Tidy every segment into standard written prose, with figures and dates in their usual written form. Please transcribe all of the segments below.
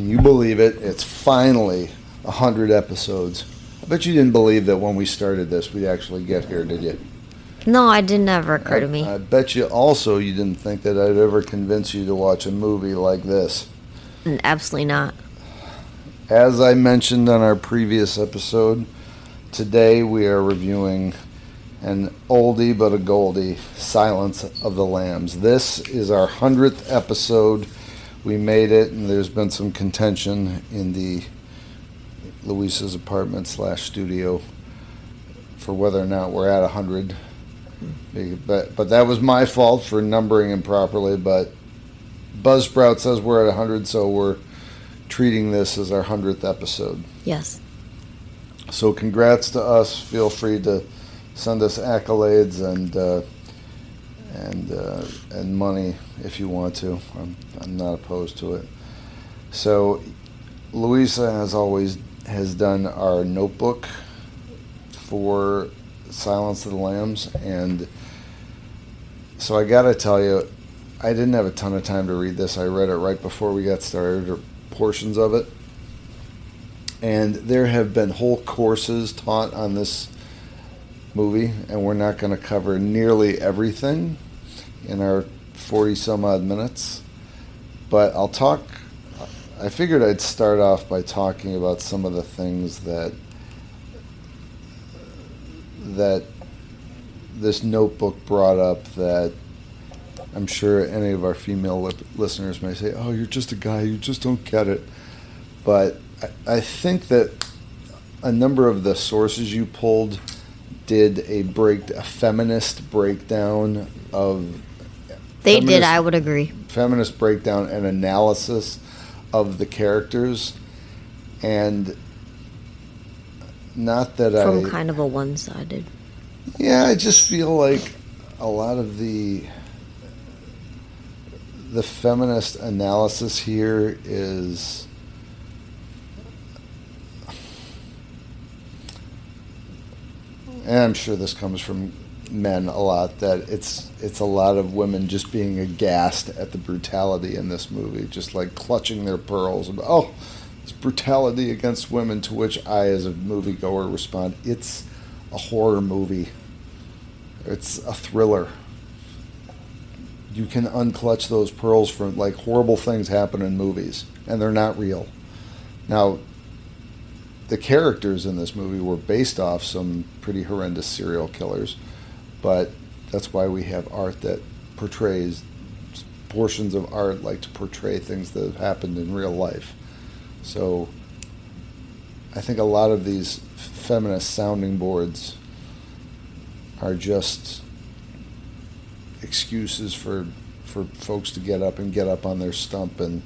Can you believe it? It's finally 100 episodes. I bet you didn't believe that when we started this, we'd actually get here, did you? No, it did never occur to me. I bet you also you didn't think that I'd ever convince you to watch a movie like this. Absolutely not. As I mentioned on our previous episode, today we are reviewing an oldie but a goldie, Silence of the Lambs. This is our 100th episode. We made it, and there's been some contention in the Luisa's apartment / studio for whether or not we're at 100. But that was my fault for numbering improperly. But Buzzsprout says we're at 100, so we're treating this as our 100th episode. Yes. So congrats to us. Feel free to send us accolades and money if you want to. I'm not opposed to it. So Louisa, as always, has done our notebook for Silence of the Lambs, and so I gotta tell you, I didn't have a ton of time to read this. I read it right before we got started, or portions of it, and there have been whole courses taught on this movie, and we're not going to cover nearly everything in our 40 some odd minutes, but I figured I'd start off by talking about some of the things that this notebook brought up that I'm sure any of our female listeners may say, oh, you're just a guy, you just don't get it. But I think that a number of the sources you pulled did a feminist breakdown of... They did, I would agree. Feminist breakdown and analysis of the characters, and not that From kind of a one-sided. Yeah, I just feel like a lot of the feminist analysis here is... and I'm sure this comes from men a lot, that it's a lot of women just being aghast at the brutality in this movie, just like clutching their pearls about, oh, it's brutality against women, to which I, as a moviegoer, respond, it's a horror movie. It's a thriller. You can unclutch those pearls from, like, horrible things happen in movies, and they're not real. Now, the characters in this movie were based off some pretty horrendous serial killers, but that's why we have art that portrays, portions of art like to portray things that have happened in real life. So I think a lot of these feminist sounding boards are just excuses for folks to get up on their stump and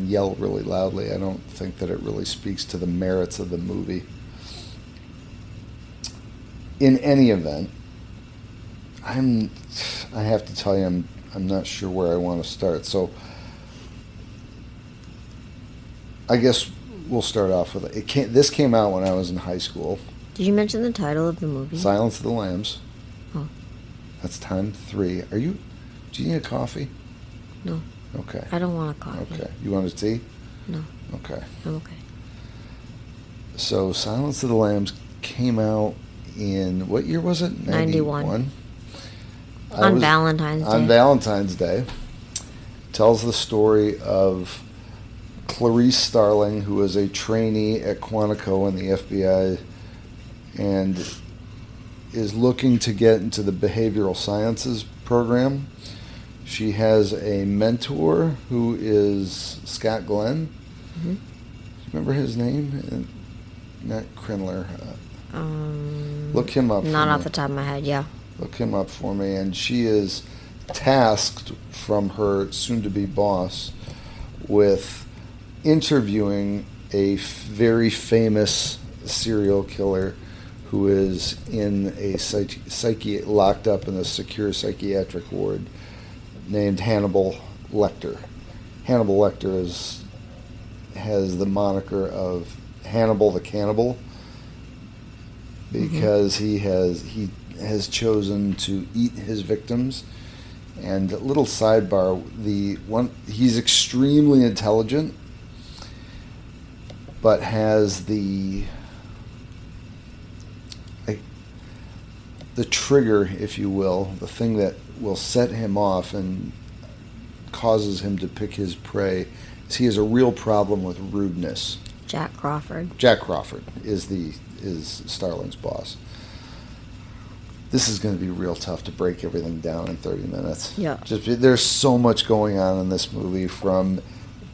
yell really loudly. I don't think that it really speaks to the merits of the movie. In any event, I have to tell you, I'm not sure where I want to start. So I guess we'll start off with it. This came out when I was in high school. Did you mention the title of the movie? Silence of the Lambs. Oh. That's time 3. Do you need a coffee? No. Okay. I don't want a coffee. Okay. You want a tea? No. Okay. I'm okay. So Silence of the Lambs came out in, what year was it? 91. On Valentine's Day. On Valentine's Day. Tells the story of Clarice Starling, who is a trainee at Quantico in the FBI and is looking to get into the behavioral sciences program. She has a mentor who is Scott Glenn. Mm-hmm. Remember his name? Not Crinler. Look him up. Not off the top of my head, yeah. Look him up for me. And she is tasked from her soon-to-be boss with interviewing a very famous serial killer who is in a locked up in a secure psychiatric ward, named Hannibal Lecter. Hannibal Lecter has the moniker of Hannibal the Cannibal because he has chosen to eat his victims. And a little sidebar, he's extremely intelligent, but has the trigger, if you will, the thing that will set him off and causes him to pick his prey, is he has a real problem with rudeness. Jack Crawford. Jack Crawford is Starling's boss. This is going to be real tough to break everything down in 30 minutes. Yeah. There's so much going on in this movie, from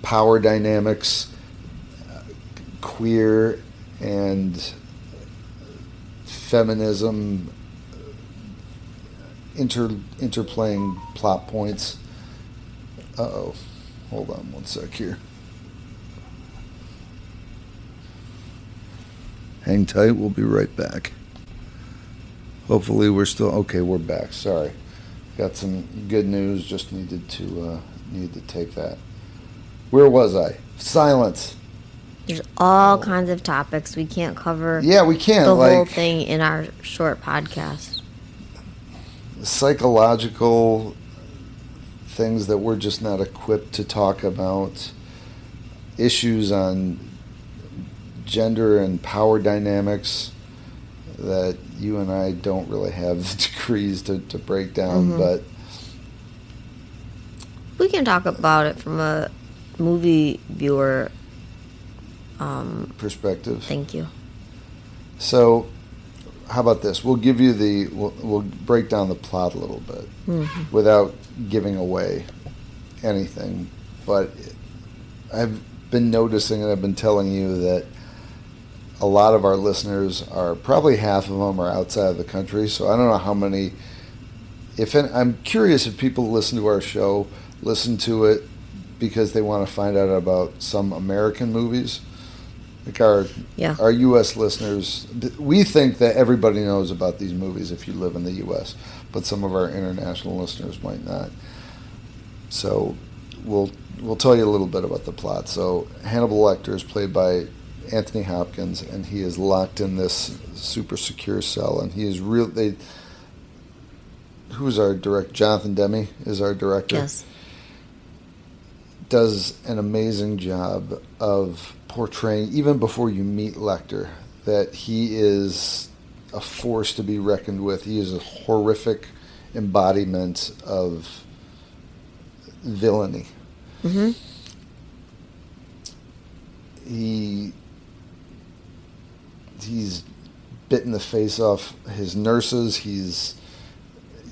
power dynamics, queer and feminism, interplaying plot points. Uh-oh. Hold on one sec here. Hang tight, we'll be right back. Hopefully we're still... Okay, we're back. Sorry. Got some good news, just needed to take that. Where was I? Silence. There's all kinds of topics. We can't cover we can't. the whole thing in our short podcast. Psychological things that we're just not equipped to talk about. Issues on gender and power dynamics that you and I don't really have the degrees to break down, but we can talk about it from a movie viewer perspective. Thank you. So, how about this? We'll give you we'll break down the plot a little bit without giving away anything. But I've been noticing, and I've been telling you, that a lot of our listeners are, probably half of them are outside of the country. So I don't know how many. I'm curious if people listen to our show, listen to it because they want to find out about some American movies. Like our U.S. listeners, we think that everybody knows about these movies if you live in the U.S., but some of our international listeners might not. So we'll tell you a little bit about the plot. So Hannibal Lecter is played by Anthony Hopkins, and he is locked in this super secure cell, and he is who's our director? Jonathan Demme is our director. Yes. Does an amazing job of portraying, even before you meet Lecter, that he is a force to be reckoned with. He is a horrific embodiment of villainy. Mm-hmm. He's bitten the face off his nurses.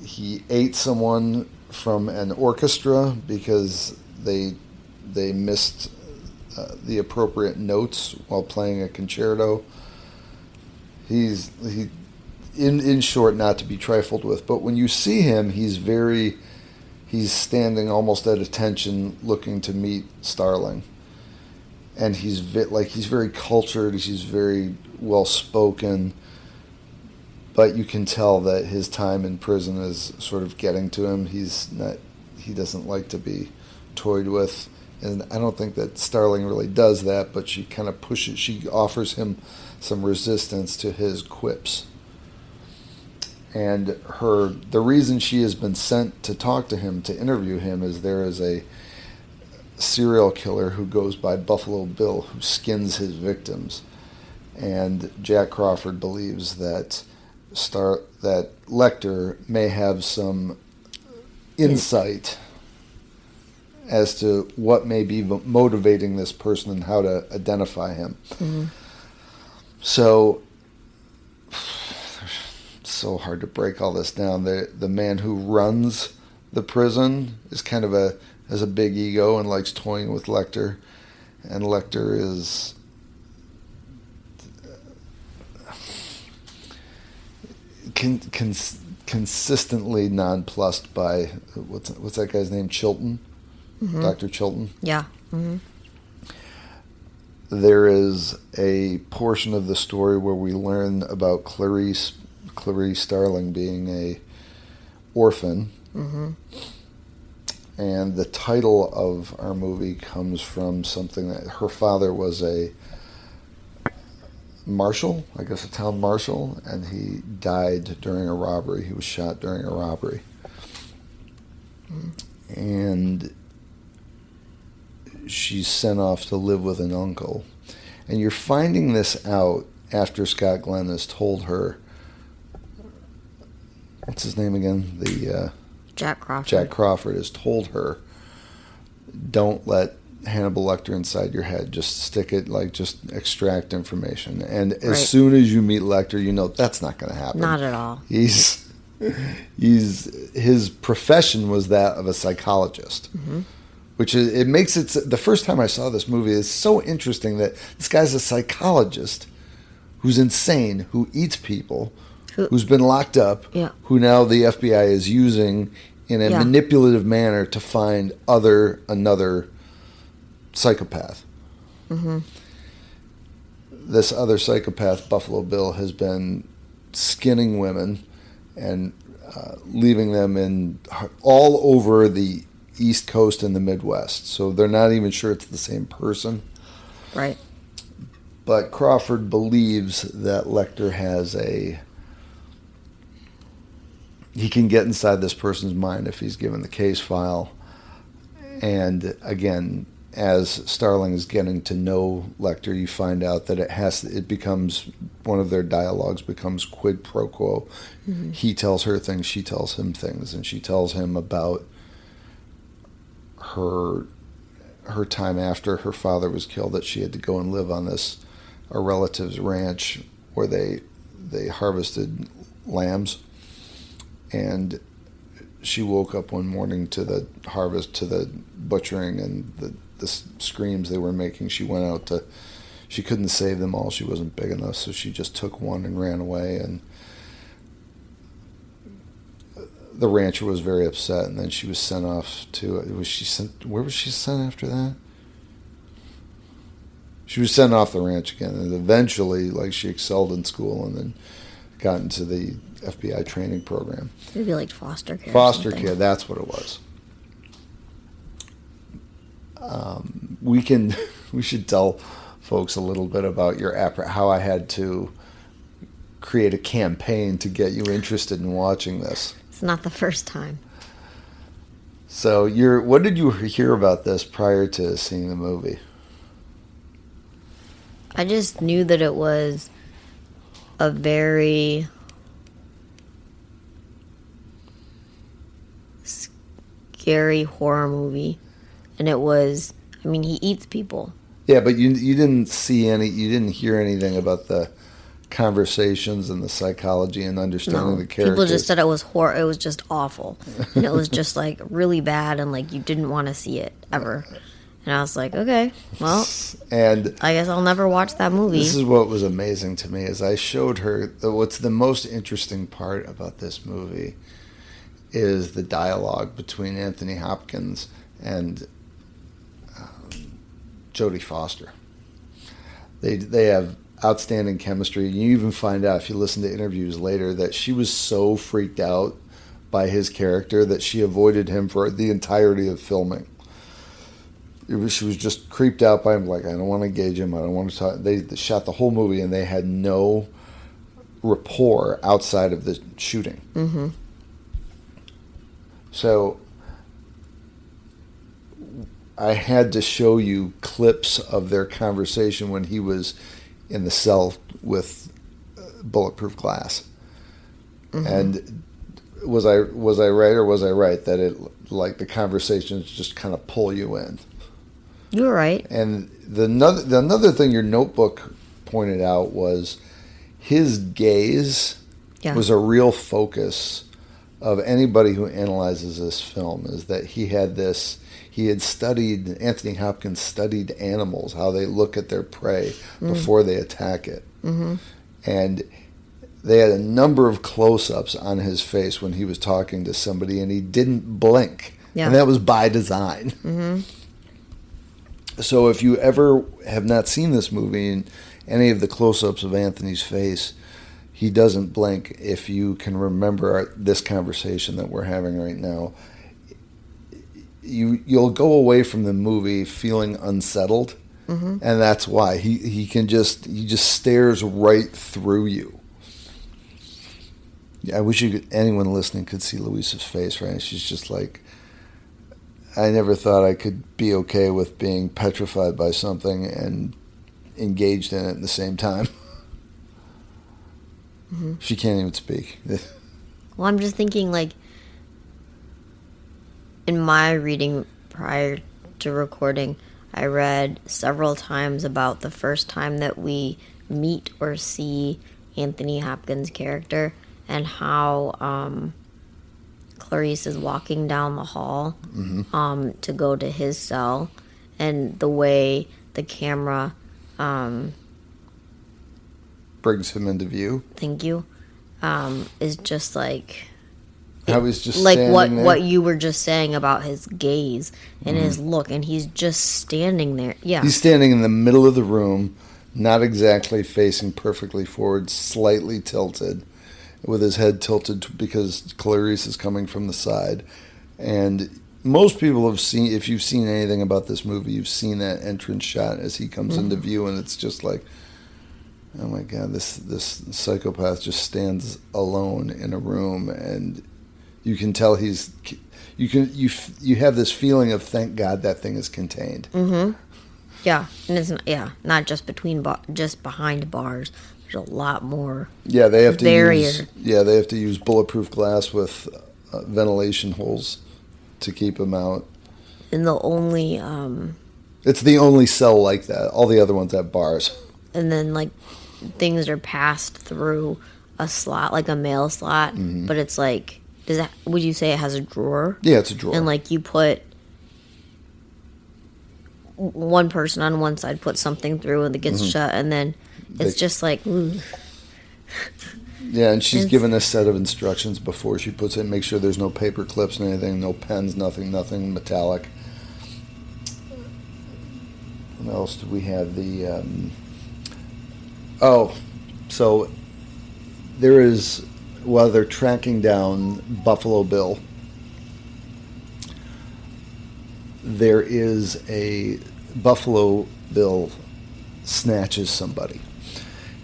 He ate someone from an orchestra because they missed the appropriate notes while playing a concerto. He's in short, not to be trifled with. But when you see him, he's standing almost at attention, looking to meet Starling. And he's very cultured. He's very well spoken. But you can tell that his time in prison is sort of getting to him. He doesn't like to be toyed with. And I don't think that Starling really does that, but she kind of she offers him some resistance to his quips. And the reason she has been sent to talk to him, to interview him, is there is a serial killer who goes by Buffalo Bill, who skins his victims. And Jack Crawford believes that Lecter may have some insight as to what may be motivating this person and how to identify him. Mm-hmm. So hard to break all this down. The man who runs the prison is kind of has a big ego and likes toying with Lecter, and Lecter is consistently nonplussed by what's that guy's name? Chilton. Mm-hmm. Dr. Chilton. Yeah. Mm-hmm. There is a portion of the story where we learn about Clarice Starling being a orphan. Mm-hmm. And the title of our movie comes from something that her father was a marshal, I guess a town marshal, and he died during a robbery. He was shot during a robbery. And she's sent off to live with an uncle. And you're finding this out after Scott Glenn has told her, what's his name again? Jack Crawford. Jack Crawford has told her, don't let Hannibal Lecter inside your head. Just stick it, just extract information. And as soon as you meet Lecter, you know that's not going to happen. Not at all. His profession was that of a psychologist. Mm-hmm. Which it makes it, the first time I saw this movie, it's so interesting that this guy's a psychologist who's insane, who eats people, who's been locked up, who now the FBI is using in a manipulative manner to find another psychopath. Mm-hmm. This other psychopath, Buffalo Bill, has been skinning women and leaving them all over the East Coast and the Midwest. So they're not even sure it's the same person. Right. But Crawford believes that Lecter he can get inside this person's mind if he's given the case file. And again, as Starling is getting to know Lecter, you find out that it becomes, one of their dialogues becomes quid pro quo. Mm-hmm. He tells her things, she tells him things, and she tells him about her time after her father was killed, that she had to go and live on a relative's ranch where they harvested lambs, and she woke up one morning to the harvest, to the butchering and the screams they were making. She went out she couldn't save them all, she wasn't big enough, so she just took one and ran away, and the rancher was very upset, and then she was sent off to, where was she sent after that? She was sent off the ranch again, and eventually, she excelled in school, and then got into the FBI training program. Maybe like foster care. Foster care, that's what it was. We should tell folks a little bit about how I had to create a campaign to get you interested in watching this. It's not the first time. So what did you hear about this prior to seeing the movie? I just knew that it was a very scary horror movie. And it was, he eats people. Yeah, but you didn't hear anything about the conversations and the psychology and understanding the characters. People just said it was horror. It was just awful. And it was just really bad, and you didn't want to see it ever. And I was like, okay, well, and I guess I'll never watch that movie. This is what was amazing to me, is I showed her what's the most interesting part about this movie is the dialogue between Anthony Hopkins and Jodie Foster. They have outstanding chemistry. You even find out, if you listen to interviews later, that she was so freaked out by his character that she avoided him for the entirety of filming. She was just creeped out by him, I don't want to engage him, I don't want to talk. They shot the whole movie and they had no rapport outside of the shooting. Mm-hmm. So I had to show you clips of their conversation when he was in the cell with bulletproof glass. Mm-hmm. And was I right, or was I right that the conversations just kind of pull you in? You were right. And the another thing your notebook pointed out was his gaze was a real focus of anybody who analyzes this film, is that Anthony Hopkins studied animals, how they look at their prey before they attack it. Mm-hmm. And they had a number of close-ups on his face when he was talking to somebody, and he didn't blink. Yeah. And that was by design. Mm-hmm. So if you ever have not seen this movie and any of the close-ups of Anthony's face, he doesn't blink. If you can remember this conversation that we're having right now, you'll go away from the movie feeling unsettled, and that's why he just stares right through you. I wish anyone listening could see Louisa's face, right? She's just I never thought I could be okay with being petrified by something and engaged in it at the same time. Mm-hmm. She can't even speak. Well, I'm just thinking, like, in my reading prior to recording, I read several times about the first time that we meet or see Anthony Hopkins' character and how Clarice is walking down the hall to go to his cell, and the way the camera Brings him into view. thank you is just like How he's just like standing there. what you were just saying about his gaze and his look, and he's just standing there. Yeah, He's standing in the middle of the room, not exactly facing perfectly forward, slightly tilted, with his head tilted because Clarice is coming from the side. And most people have seen, if you've seen anything about this movie, you've seen that entrance shot as he comes into view, and it's just like, oh my God, this psychopath just stands alone in a room, and you can tell you have this feeling of, thank God that thing is contained. yeah, and it's not just just behind bars. There's a lot more. Yeah, they have to barrier. they have to use bulletproof glass with ventilation holes to keep him out. And the only It's the only cell like that. All the other ones have bars. and then like things are passed through a slot, like a mail slot, but it's like, would you say it has a drawer? Yeah, it's a drawer. And like you put one person on one side, put something through, and it gets shut, and then it's just like, ooh. Yeah, and she's given a set of instructions before she puts it. Make sure there's no paper clips and anything, no pens, nothing metallic. What else do we have? So there is, while they're tracking down Buffalo Bill, there is a Buffalo Bill snatches somebody.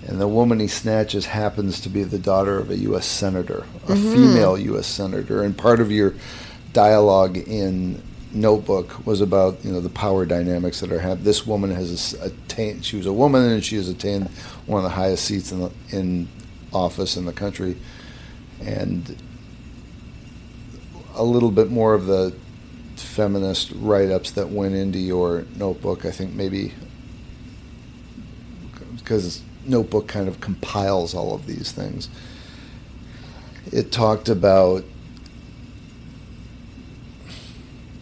And the woman he snatches happens to be the daughter of a U.S. senator, a female U.S. senator. And part of your dialogue in Notebook was about, the power dynamics that are happening. This woman has attained, she was a woman, and she has attained one of the highest seats in office in the country. And a little bit more of the feminist write-ups that went into your Notebook, I think maybe because Notebook kind of compiles all of these things. It talked about,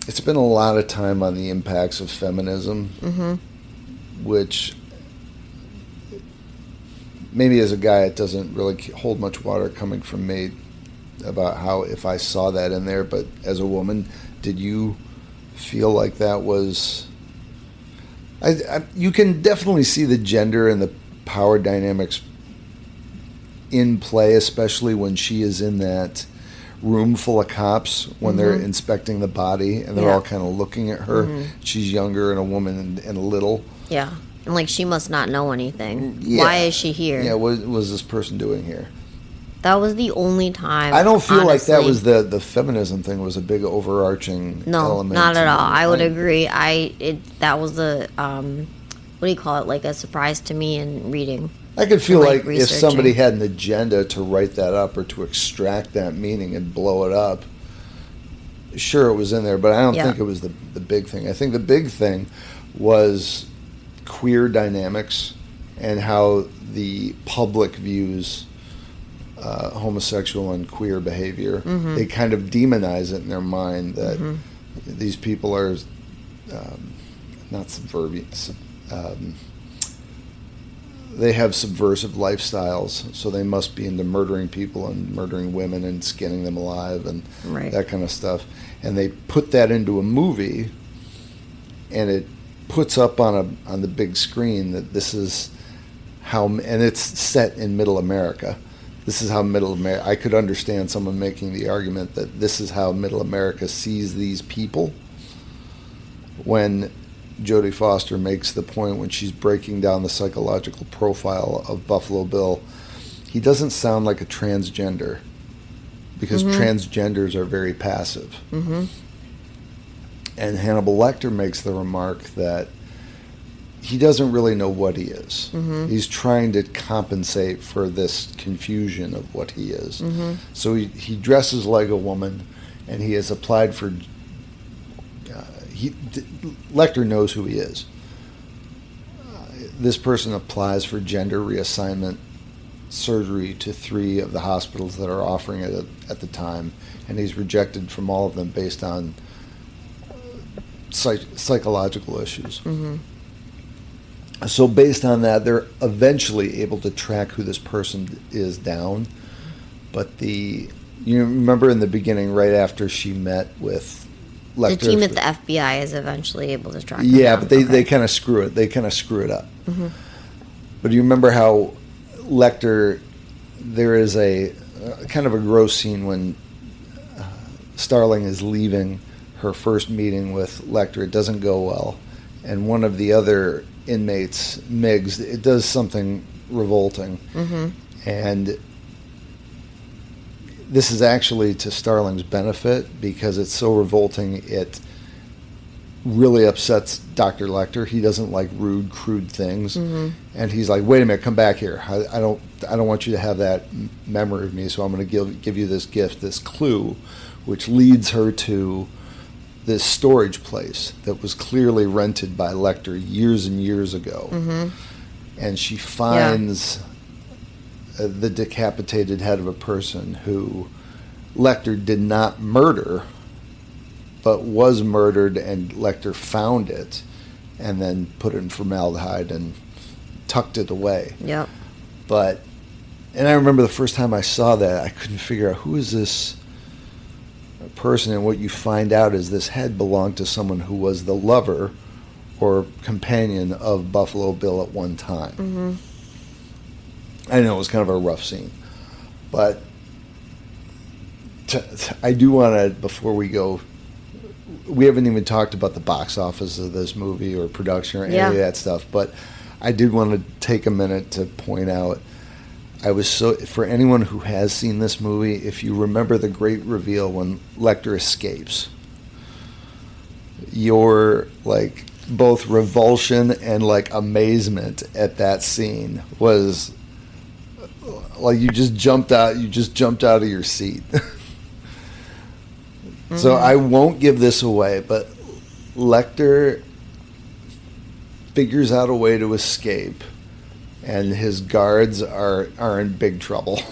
it's been a lot of time on the impacts of feminism, which maybe as a guy it doesn't really hold much water coming from me about how, if I saw that in there, but as a woman, did you feel like that was... you can definitely see the gender and the power dynamics in play, especially when she is in that room full of cops when they're inspecting the body, and they're all kind of looking at her. She's younger and a woman and a little. Yeah. And like, she must not know anything. Yeah. Why is she here? Yeah, what was this person doing here? That was the only time. I don't feel like that honestly, was the feminism thing was a big overarching element. No, not at all. I would agree. agree. That was the what do you call it? Like a surprise to me in reading. I could feel like if researching. somebody had an agenda to write that up or to extract that meaning and blow it up, sure, it was in there, but I don't think it was the big thing. I think the big thing was queer dynamics and how the public views homosexual and queer behavior. They kind of demonize it in their mind that these people are not subversive. They have subversive lifestyles, so they must be into murdering people and murdering women and skinning them alive and that kind of stuff. And they put that into a movie, and it puts up on the big screen that this is how, and it's set in Middle America. This is how Middle America. I could understand someone making the argument that this is how Middle America sees these people. When Jodie Foster makes the point when she's breaking down the psychological profile of Buffalo Bill, he doesn't sound like a transgender, because transgenders are very passive. And Hannibal Lecter makes the remark that he doesn't really know what he is. He's trying to compensate for this confusion of what he is. So he dresses like a woman, and he has applied for. Lecter knows who he is. This person applies for gender reassignment surgery to 3 of the hospitals that are offering it at the time, and he's rejected from all of them based on psychological issues. So based on that, they're eventually able to track who this person is down. But you remember in the beginning, right after she met with Lecter, The team at the FBI is eventually able to track them yeah, down. but they kind of screw it. They kind of screw it up. But do you remember how Lecter? There is a kind of a gross scene when Starling is leaving her first meeting with Lecter. It doesn't go well, and one of the other inmates, Miggs, it does something revolting, and this is actually to Starling's benefit because it's so revolting. It really upsets Dr. Lecter. He doesn't like rude, crude things, and he's like, "Wait a minute, come back here. I don't want you to have that memory of me. So I'm going to give you this gift, this clue, which leads her to this storage place that was clearly rented by Lecter years and years ago, and she finds." The decapitated head of a person who Lecter did not murder, but was murdered, and Lecter found it and then put it in formaldehyde and tucked it away. Yep. And I remember the first time I saw that, I couldn't figure out who is this person, and what you find out is this head belonged to someone who was the lover or companion of Buffalo Bill at one time. I know it was kind of a rough scene, but I do want to, before we go, we haven't even talked about the box office of this movie or production or any of that stuff, but I did want to take a minute to point out, for anyone who has seen this movie, if you remember the great reveal when Lecter escapes, your, like, both revulsion and, like, amazement at that scene was... like you just jumped out of your seat. So I won't give this away, but Lecter figures out a way to escape, and his guards are in big trouble.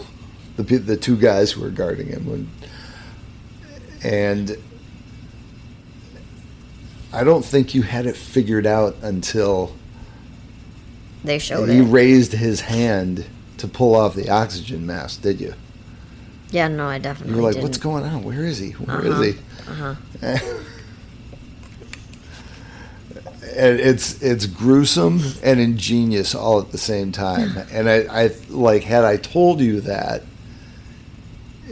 The 2 guys who are guarding him, and I don't think you had it figured out until they showed he it. raised his hand to pull off the oxygen mask, did you? Yeah, no, I definitely You were like, didn't. what's going on? Where is he? Where is he? And it's gruesome and ingenious all at the same time. And I like, had I told you that,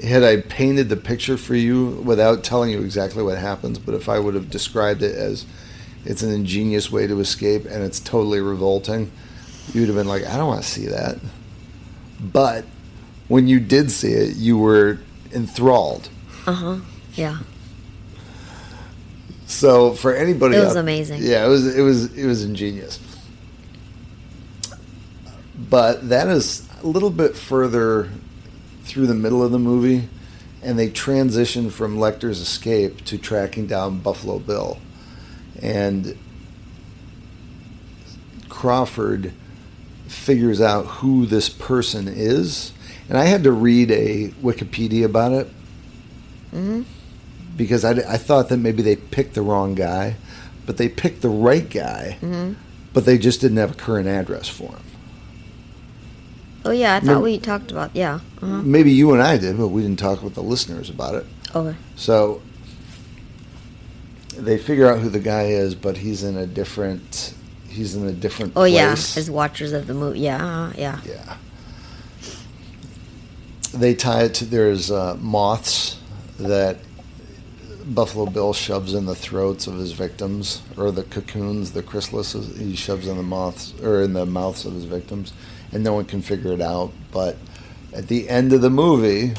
had I painted the picture for you without telling you exactly what happens, but if I would have described it as it's an ingenious way to escape and it's totally revolting, you'd have been like, I don't want to see that. But when you did see it, you were enthralled. Yeah. So for anybody, It was amazing. Yeah, it was ingenious. But that is a little bit further through the middle of the movie, and they transition from Lecter's escape to tracking down Buffalo Bill, and Crawford figures out who this person is, and I had to read a Wikipedia about it because I thought that maybe they picked the wrong guy, but they picked the right guy, but they just didn't have a current address for him. Oh yeah, I thought we talked about Maybe you and I did, but we didn't talk with the listeners about it. Okay. So they figure out who the guy is, but he's in a different Oh place. yeah, as watchers of the movie. Yeah. Yeah. They tie it to, there's moths that Buffalo Bill shoves in the throats of his victims, or the cocoons, the chrysalises, he shoves in the moths, or in the mouths of his victims, and no one can figure it out. But at the end of the movie,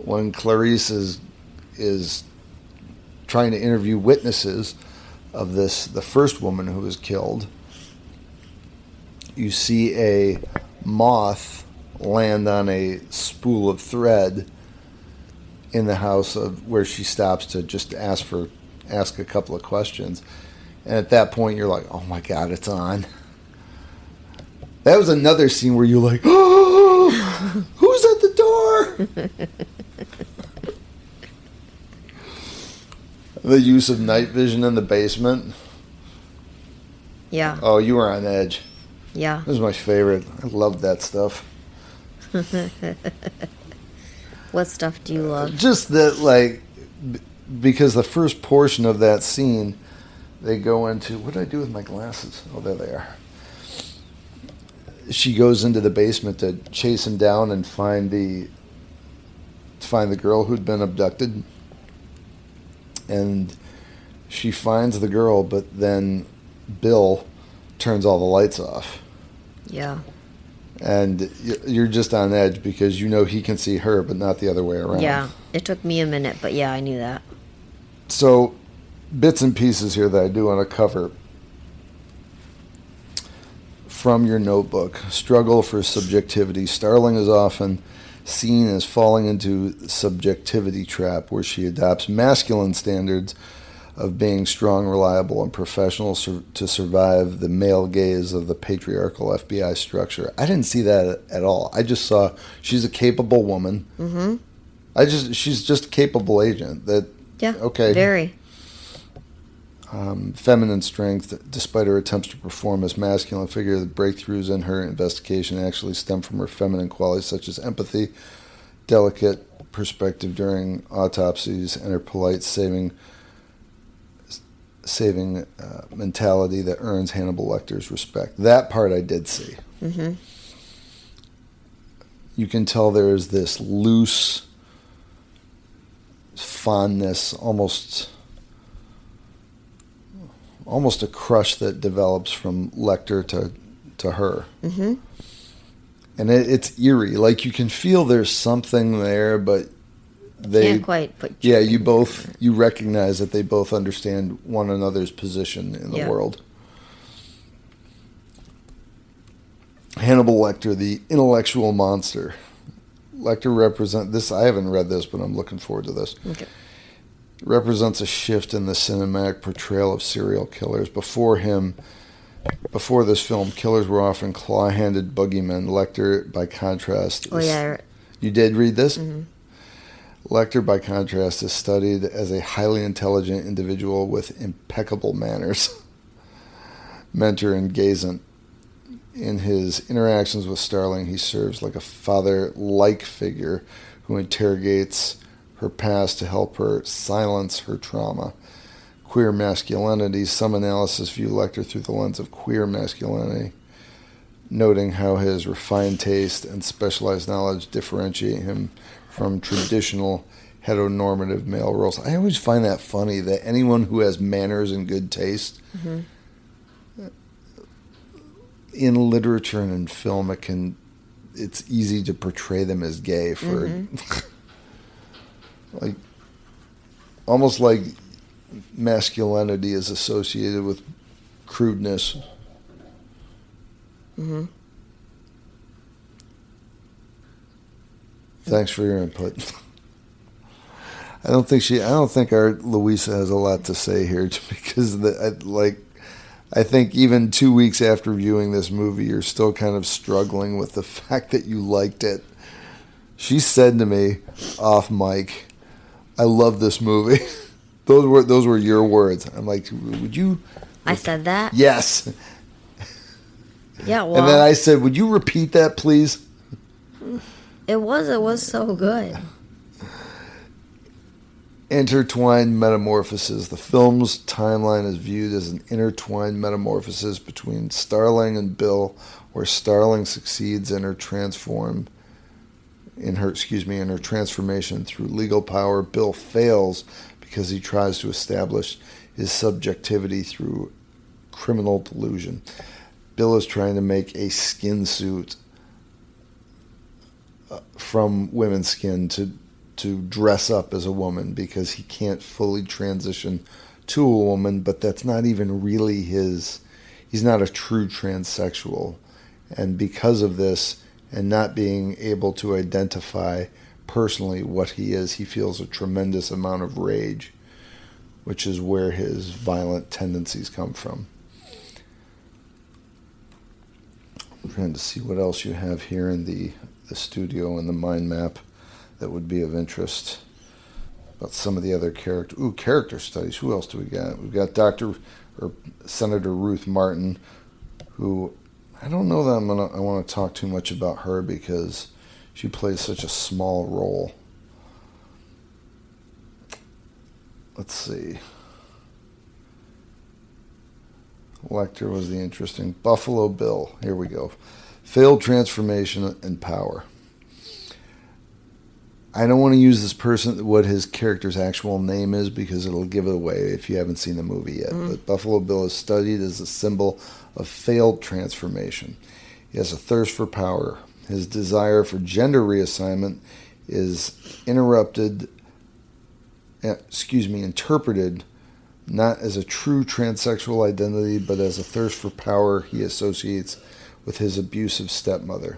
when Clarice is trying to interview witnesses of the first woman who was killed, you see a moth land on a spool of thread in the house of where she stops to just ask a couple of questions. And at that point, you're like, oh my God, it's on. That was another scene where you're like, oh, who's at the door? The use of night vision in the basement. Yeah. Oh, you were on edge. Yeah. This is my favorite. I love that stuff. What stuff do you love? Just that, like, because the first portion of that scene, they go into, what did I do with my glasses? Oh, there they are. She goes into the basement to chase him down and find the girl who'd been abducted. And she finds the girl, but then Bill turns all the lights off. Yeah. And you're just on edge because you know he can see her, but not the other way around. Yeah. It took me a minute, but yeah, I knew that. So, bits and pieces here that I do want to cover from your notebook. Struggle for subjectivity. Starling is often seen as falling into subjectivity trap, where she adopts masculine standards of being strong, reliable, and professional to survive the male gaze of the patriarchal FBI structure. I didn't see that at all. I just saw she's a capable woman. Mm-hmm. She's just a capable agent. Yeah. Okay. Very. Feminine strength, despite her attempts to perform as masculine figure, the breakthroughs in her investigation actually stem from her feminine qualities such as empathy, delicate perspective during autopsies, and her polite saving mentality that earns Hannibal Lecter's respect. That part I did see. Mm-hmm. You can tell there is this loose fondness, almost a crush that develops from Lecter to her. Mm-hmm. And it's eerie. Like, you can feel there's something there, but they can't quite put. Yeah, you recognize that they both understand one another's position in the world. Hannibal Lecter, the intellectual monster. Lecter represents this. I haven't read this, but I'm looking forward to this. Okay. Represents a shift in the cinematic portrayal of serial killers. Before this film, killers were often claw-handed boogeymen. Lecter, by contrast... Oh, yeah. You did read this? Mm-hmm. Lecter, by contrast, is studied as a highly intelligent individual with impeccable manners. Mentor and gazant. In his interactions with Starling, he serves like a father-like figure who interrogates her past to help her silence her trauma. Queer masculinity. Some analysis view Lecter through the lens of queer masculinity, noting how his refined taste and specialized knowledge differentiate him from traditional heteronormative male roles. I always find that funny, that anyone who has manners and good taste, Mm-hmm. in literature and in film, it's easy to portray them as gay for... Mm-hmm. Like, almost like masculinity is associated with crudeness. Mm-hmm. Thanks for your input. I don't think our Louisa has a lot to say here, because I think even 2 weeks after viewing this movie, you're still kind of struggling with the fact that you liked it. She said to me off mic, "I love this movie." Those were your words. I'm like, would you? I said that? Yes. Yeah, well. And then I said, would you repeat that, please? It was so good. Intertwined metamorphosis. The film's timeline is viewed as an intertwined metamorphosis between Starling and Bill, where Starling succeeds in her transformation through legal power. Bill fails because he tries to establish his subjectivity through criminal delusion. Bill is trying to make a skin suit from women's skin to dress up as a woman, because he can't fully transition to a woman, but that's not even really he's not a true transsexual. And because of this, and not being able to identify personally what he is, he feels a tremendous amount of rage, which is where his violent tendencies come from. I'm trying to see what else you have here in the studio and the mind map that would be of interest about some of the other character studies. Who else do we got? We've got Senator Ruth Martin, who I don't know that I want to talk too much about her because she plays such a small role. Let's see. Lecter was the interesting. Buffalo Bill. Here we go. Failed transformation and power. I don't want to use this person, what his character's actual name is, because it'll give it away if you haven't seen the movie yet. But Buffalo Bill is studied as a symbol of failed transformation. He has a thirst for power. His desire for gender reassignment is interpreted not as a true transsexual identity, but as a thirst for power he associates with his abusive stepmother.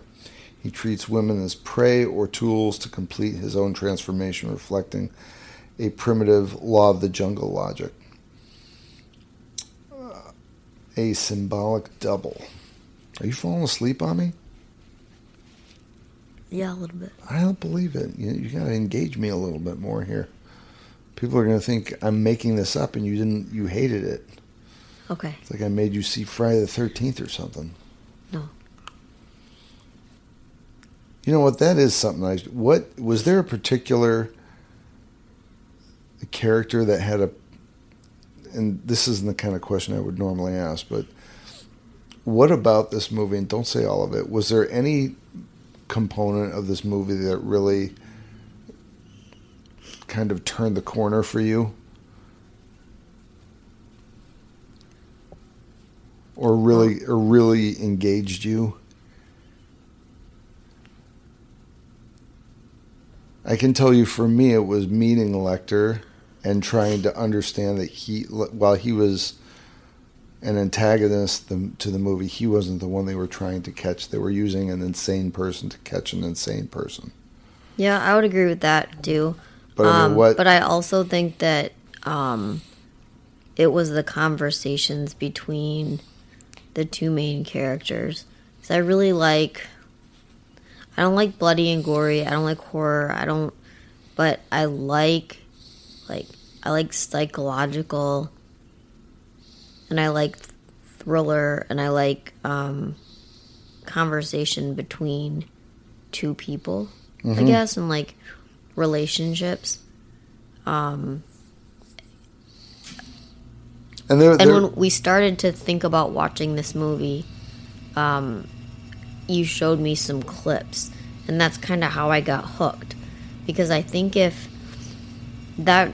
He treats women as prey or tools to complete his own transformation, reflecting a primitive law of the jungle logic. A symbolic double. Are you falling asleep on me? Yeah, a little bit. I don't believe it. You got to engage me a little bit more here. People are going to think I'm making this up and you hated it. Okay. It's like I made you see Friday the 13th or something. No. You know what? That is something was there a particular character that had and this isn't the kind of question I would normally ask, but what about this movie, and don't say all of it, was there any component of this movie that really kind of turned the corner for you? Or really engaged you? I can tell you, for me, it was meeting Lecter and trying to understand that while he was an antagonist to the movie, he wasn't the one they were trying to catch. They were using an insane person to catch an insane person. Yeah, I would agree with that too. But I mean, But I also think that it was the conversations between the two main characters. So I really I don't like bloody and gory. I don't like horror. But I like psychological, and I like thriller, and I like conversation between two people, I guess, and like relationships. And when we started to think about watching this movie, you showed me some clips, and that's kind of how I got hooked, because I think if that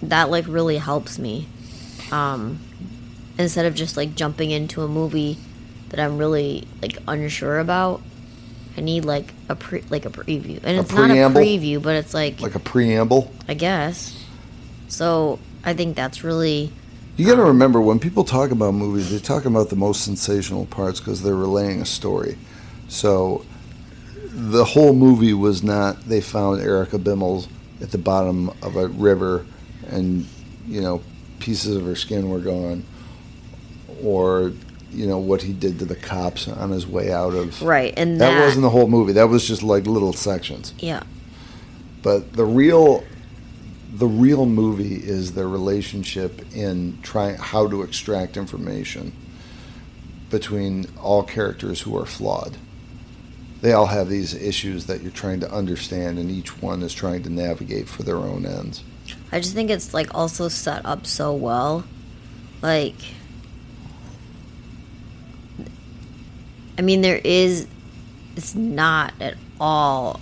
like really helps me, instead of just like jumping into a movie that I'm really like unsure about. I need like a preview, and it's not a preview, but it's like a preamble, I guess. So I think that's really. You got to remember, when people talk about movies, they talk about the most sensational parts because they're relaying a story. So the whole movie was not, they found Erica Bimmel at the bottom of a river and, pieces of her skin were gone. Or, what he did to the cops on his way out of... Right, and that wasn't the whole movie. That was just like little sections. Yeah. But the real movie is the relationship in trying how to extract information between all characters who are flawed. They all have these issues that you're trying to understand, and each one is trying to navigate for their own ends. I just think it's like also set up so well. Like, I mean, it's not at all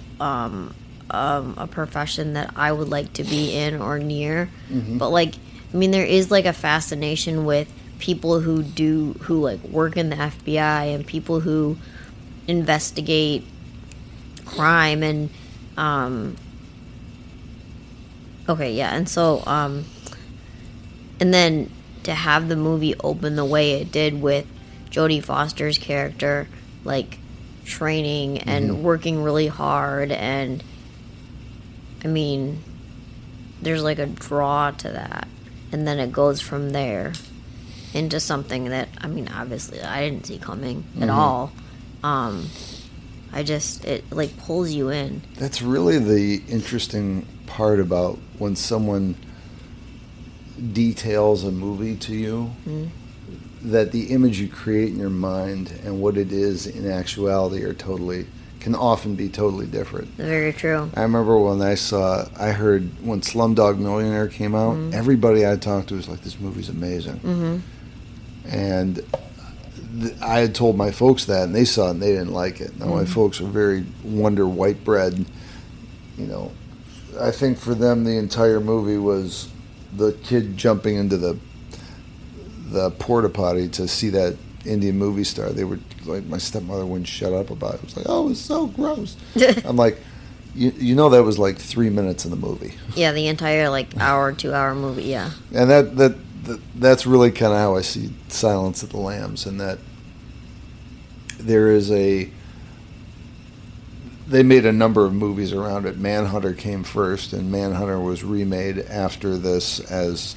a profession that I would like to be in or near. Mm-hmm. But like, I mean, there is like a fascination with people who like work in the FBI and people who investigate crime and okay, yeah, and so and then to have the movie open the way it did with Jodie Foster's character like training and working really hard, and I mean, there's like a draw to that, and then it goes from there into something that, I mean, obviously I didn't see coming at all. It like pulls you in. That's really the interesting part about when someone details a movie to you, that the image you create in your mind and what it is in actuality can often be totally different. Very true. I remember when I heard when Slumdog Millionaire came out, everybody I talked to was like, this movie's amazing. And I had told my folks that, and they saw it and they didn't like it. Now, my folks are very Wonder white bread. You know, I think for them the entire movie was the kid jumping into the porta potty to see that Indian movie star. They were like, my stepmother wouldn't shut up about it. It was like, oh, it was so gross. I'm like, you know, that was like 3 minutes in the movie. Yeah, the entire like hour, 2 hour movie. Yeah, and that's really kind of how I see Silence of the Lambs, and that they made a number of movies around it. Manhunter came first, and Manhunter was remade after this as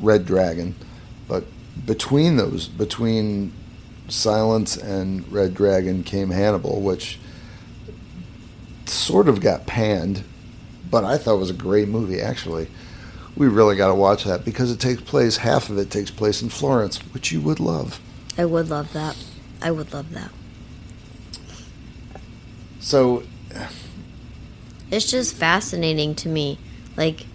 Red Dragon. But between Silence and Red Dragon came Hannibal, which sort of got panned, but I thought was a great movie, actually. We really got to watch that because half of it takes place in Florence, which you would love. I would love that. I would love that. So, it's just fascinating to me. Like,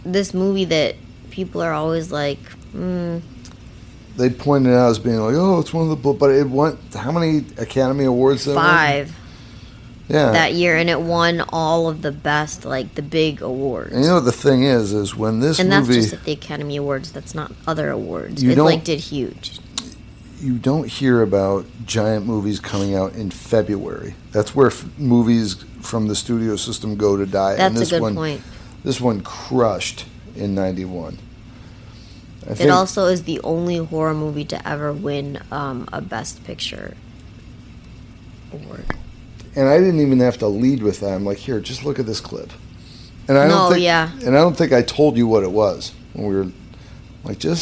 this movie that people are always like, they pointed out as being like, oh, it's one of the but it won, how many Academy Awards? 5. Yeah. That year, and it won all of the best, like, the big awards. And you know what the thing is when this and movie... And that's just at the Academy Awards, that's not other awards. It, like, did huge. You don't hear about giant movies coming out in February. That's where movies from the studio system go to die. That's a good point. This one crushed in 91. It also is the only horror movie to ever win a Best Picture award. And I didn't even have to lead with that. I'm like, here, just look at this clip. And I don't think I told you what it was when we were like, you're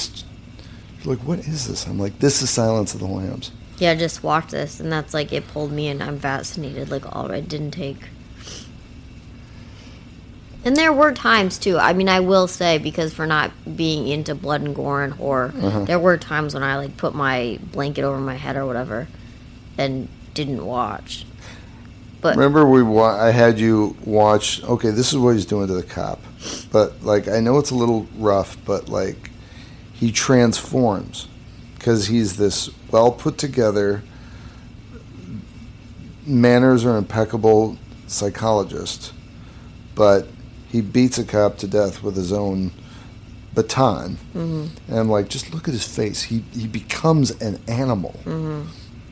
like, what is this? I'm like, this is Silence of the Lambs. Yeah, just watch this, and that's like, it pulled me in. I'm fascinated, like, all it didn't take. And there were times too. I mean, I will say, because for not being into blood and gore and horror, there were times when I like put my blanket over my head or whatever, and didn't watch. But remember, I had you watch. Okay, this is what he's doing to the cop, but like, I know it's a little rough, but like, he transforms because he's this well put together, manners are impeccable psychologist, but he beats a cop to death with his own baton. And I'm like, just look at his face. He becomes an animal.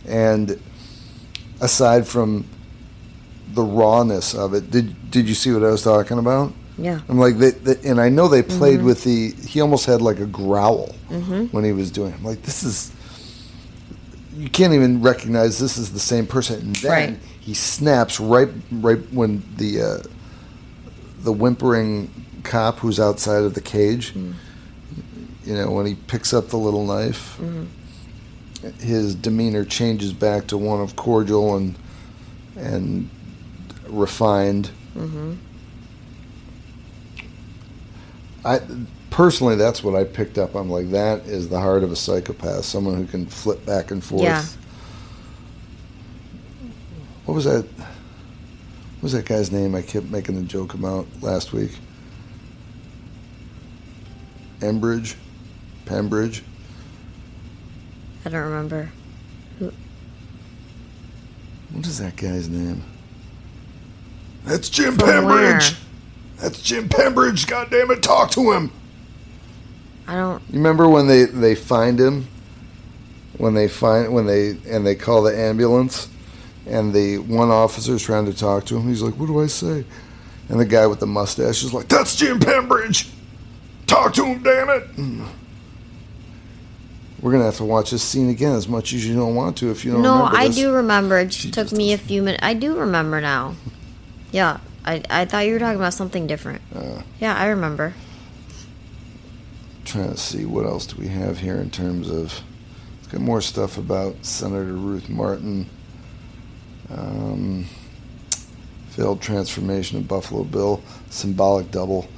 And aside from the rawness of it, did you see what I was talking about? Yeah. I'm like, and I know they played with he almost had like a growl when he was doing it. I'm like, this is, you can't even recognize this is the same person. And then he snaps right when the whimpering cop who's outside of the cage, you know, when he picks up the little knife, his demeanor changes back to one of cordial and refined. Personally, that's what I picked up. I'm like, that is the heart of a psychopath, someone who can flip back and forth. Yeah. What was that? What was that guy's name I kept making the joke about last week? Pembridge? I don't remember. What is that guy's name? That's Jim From Pembridge! where? That's Jim Pembridge, goddammit, talk to him! I don't... You remember when they find him? When they call the ambulance? And the one officer's trying to talk to him. He's like, what do I say? And the guy with the mustache is like, that's Jim Pembridge! Talk to him, damn it! We're going to have to watch this scene again as much as you don't want to if you don't No, remember I this. do remember. It just She took just me a doesn't. few minutes. I do remember now. Yeah, I thought you were talking about something different. Yeah, I remember. Trying to see what else do we have here in terms of... Let's get more stuff about Senator Ruth Martin. Failed transformation of Buffalo Bill. Symbolic double.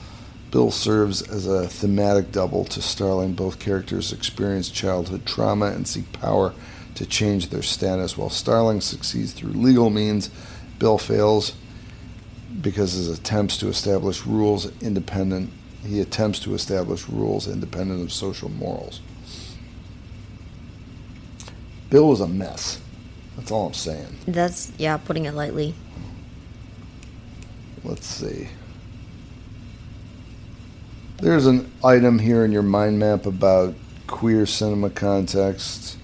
Bill serves as a thematic double to Starling. Both characters experience childhood trauma and seek power to change their status. While Starling succeeds through legal means, Bill fails because his attempts to establish rules independent. He attempts to establish rules independent of social morals. Bill was a mess. That's all I'm saying. That's, yeah, putting it lightly. Let's see. There's an item here in your mind map about queer cinema context.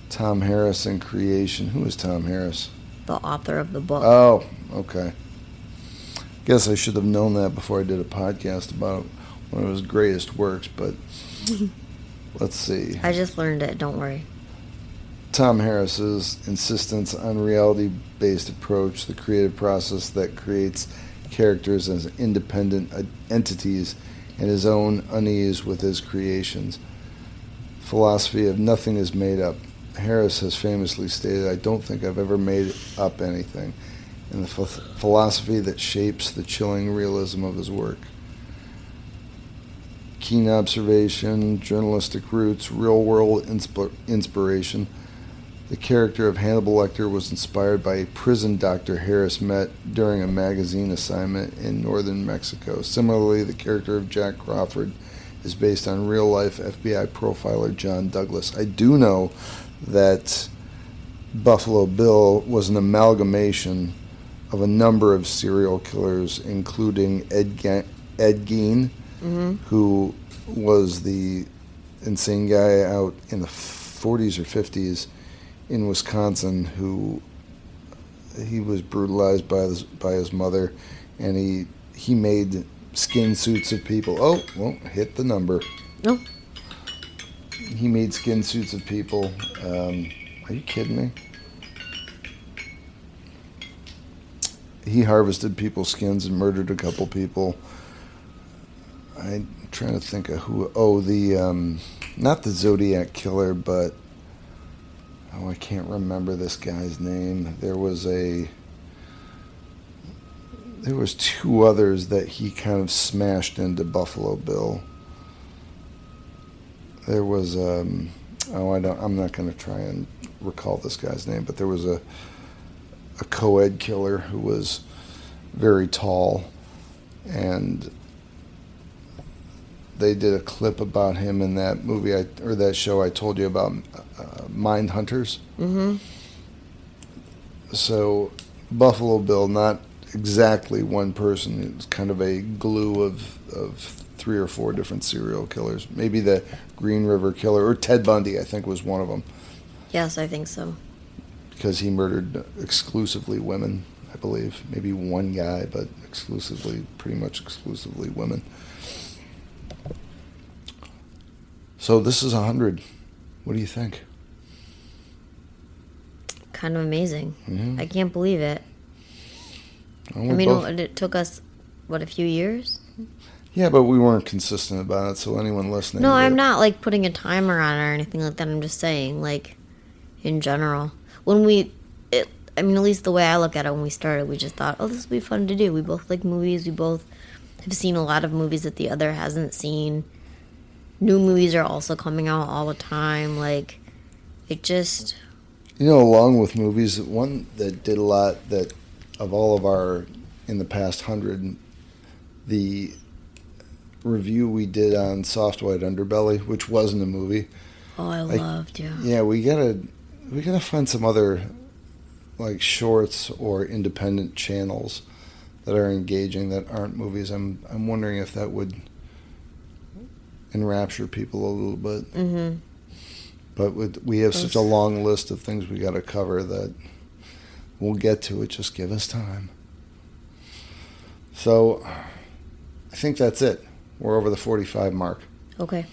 Tom Harris and creation. Who is Tom Harris? The author of the book. Oh, okay. Guess I should have known that before I did a podcast about one of his greatest works, but let's see. I just learned it, don't worry. Tom Harris's insistence on reality-based approach, the creative process that creates characters as independent entities, and his own unease with his creations. Philosophy of nothing is made up. Harris has famously stated, "I don't think I've ever made up anything," and the philosophy that shapes the chilling realism of his work. Keen observation, journalistic roots, real-world inspiration. The character of Hannibal Lecter was inspired by a prison doctor Harris met during a magazine assignment in northern Mexico. Similarly, the character of Jack Crawford is based on real-life FBI profiler John Douglas. I do know that Buffalo Bill was an amalgamation of a number of serial killers, including Ed Gein, who was the insane guy out in the 40s or 50s in Wisconsin, who he was brutalized by his mother, and he made skin suits of people. Oh, well, hit the number. No. He made skin suits of people. Are you kidding me? He harvested people's skins and murdered a couple people. I'm trying to think of who. Oh, not the Zodiac Killer, but I can't remember this guy's name. There was two others that he kind of smashed into Buffalo Bill. There was I'm not going to try and recall this guy's name, but there was a co-ed killer who was very tall, and they did a clip about him in that movie or that show I told you about, Mind Hunters. Mm-hmm. So Buffalo Bill, not exactly one person. It's kind of a glue of 3 or 4 different serial killers. Maybe the Green River Killer, or Ted Bundy, I think, was one of them. Yes, I think so. Because he murdered exclusively women, I believe. Maybe one guy, but pretty much exclusively women. So this is 100. What do you think? Kind of amazing. Mm-hmm. I can't believe it. Well, I mean, it took us, a few years? Yeah, but we weren't consistent about it, so anyone listening... No, I'm not, putting a timer on it or anything like that. I'm just saying, in general. At least the way I look at it, when we started, we just thought, oh, this will be fun to do. We both like movies. We both have seen a lot of movies that the other hasn't seen. New movies are also coming out all the time. It just... along with movies, one that did a lot that of all of our, in the past 100, the review we did on Soft White Underbelly, which wasn't a movie. Oh, I loved, yeah. Yeah, we gotta find some other shorts or independent channels that are engaging that aren't movies. I'm wondering if that would enrapture people a little bit. Mm-hmm. But we have such a long list of things we got to cover that we'll get to it. Just give us time. So I think that's it. We're over the 45 mark. Okay.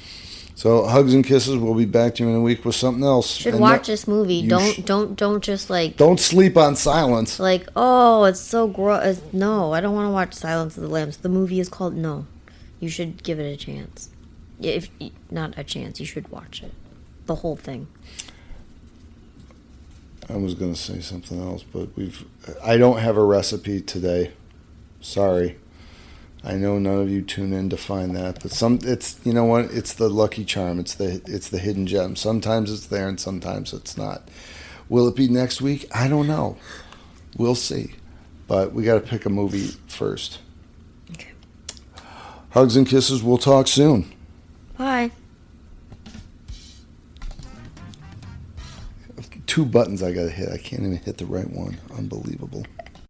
So hugs and kisses. We'll be back to you in a week with something else. Should And watch this movie. you Don't just like don't sleep on Silence. like, oh, it's so gross. No, I don't want to watch Silence of the Lambs. The movie is called No. You should give it a chance. If not a chance, you should watch it. The whole thing. I was going to say something else, but I don't have a recipe today. Sorry. I know none of you tune in to find that, but it's, you know what? It's the lucky charm. It's the hidden gem. Sometimes it's there and sometimes it's not. Will it be next week? I don't know. We'll see. But we got to pick a movie first. Okay. Hugs and kisses. We'll talk soon. Bye. 2 buttons I got to hit. I can't even hit the right one. Unbelievable.